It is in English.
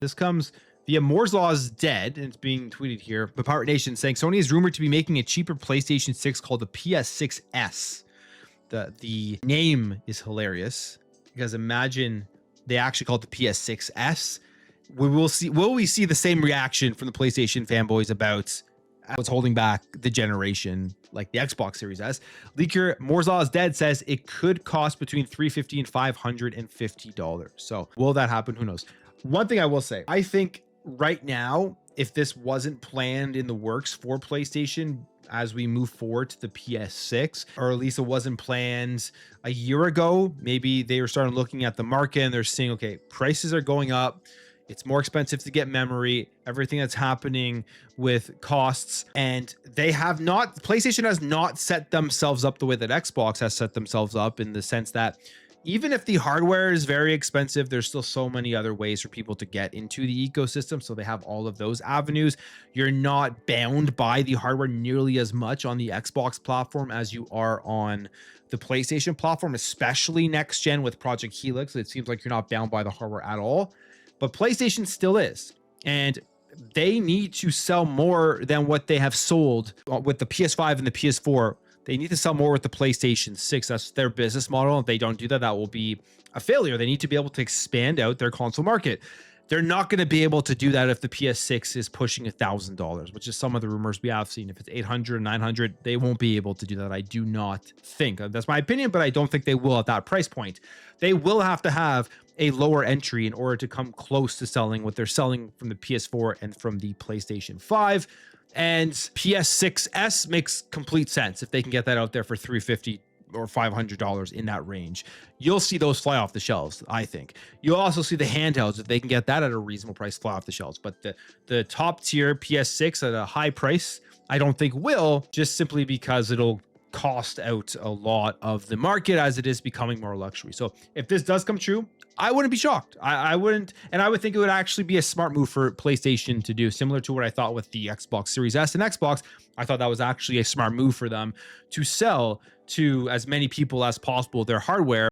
This comes via Moore's Law is dead, and it's being tweeted here. The Pirate Nation saying Sony is rumored to be making a cheaper PlayStation 6 called the PS6S. The name is hilarious because imagine they actually call it the PS6S. Will we see the same reaction from the PlayStation fanboys about what's holding back the generation, like the Xbox Series S? Leaker Moore's Law is dead says it could cost between $350 and $550. So will that happen? Who knows? One thing I will say, I think right now, if this wasn't planned in the works for PlayStation as we move forward to the PS6, or at least it wasn't planned a year ago, maybe they were starting looking at the market and they're seeing, okay, prices are going up. It's more expensive to get memory, everything that's happening with costs. And they have not, PlayStation has not set themselves up the way that Xbox has set themselves up, in the sense that even if the hardware is very expensive, there's still so many other ways for people to get into the ecosystem. So they have all of those avenues. You're not bound by the hardware nearly as much on the Xbox platform as you are on the PlayStation platform, especially next gen with Project Helix. It seems like you're not bound by the hardware at all, but PlayStation still is. And they need to sell more than what they have sold with the PS5 and the PS4. They need to sell more with the PlayStation 6. That's their business model. If they don't do that, that will be a failure. They need to be able to expand out their console market. They're not going to be able to do that if the PS6 is pushing $1,000, which is some of the rumors we have seen. If it's 800, 900, they won't be able to do that. I do not think. That's my opinion, but I don't think they will at that price point. They will have to have a lower entry in order to come close to selling what they're selling from the PS4 and from the PlayStation 5. And PS6S makes complete sense if they can get that out there for $350 or $500 in that range. You'll see those fly off the shelves, I think. You'll also see the handhelds, if they can get that at a reasonable price, fly off the shelves. But the top tier PS6 at a high price, I don't think will, just simply because it'll cost out a lot of the market as it is becoming more luxury. So if this does come true, I wouldn't be shocked. I wouldn't, and I would think it would actually be a smart move for PlayStation to do, similar to what I thought with the Xbox Series S and Xbox. I thought that was actually a smart move for them to sell to as many people as possible their hardware